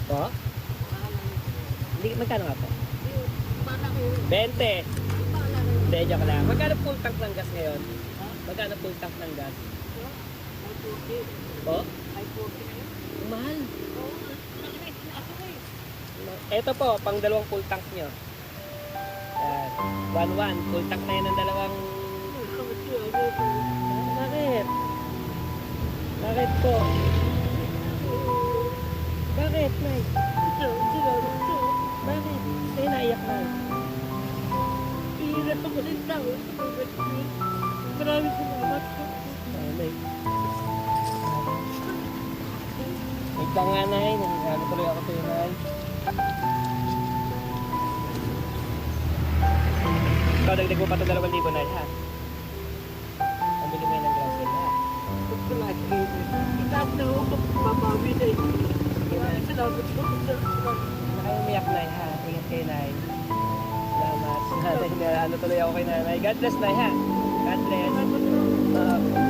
Po? Hindi, magkano nga po? 20. Hindi, joke lang. Magkano full tank ng gas ngayon? Magkano full tank ng gas? Po? Mahal. Ito po, pang dalawang full tank nyo. Yan. 1-1. Full tank na yan ng dalawang... Bakit? Bakit po? Bakit, Nay? Bakit? Sa'yo naiyak na. Maraming salamat po. Nay. Wait lang nga, Nay. Nagkano tuloy ako sa'yo, Nay. Ikaw, dagdag mo pa ito 2,000, Nay, ha? Ang bili mo yun ng grocery, ha? Itaas na ako, mabawi na eh. Maraming salamat po. Na kayo umiyak, Nay, ha? Ingat kayo, Nay. Salamat. Nanay na ano tuloy ako kay Nanay. God bless, Nay, ha? God bless.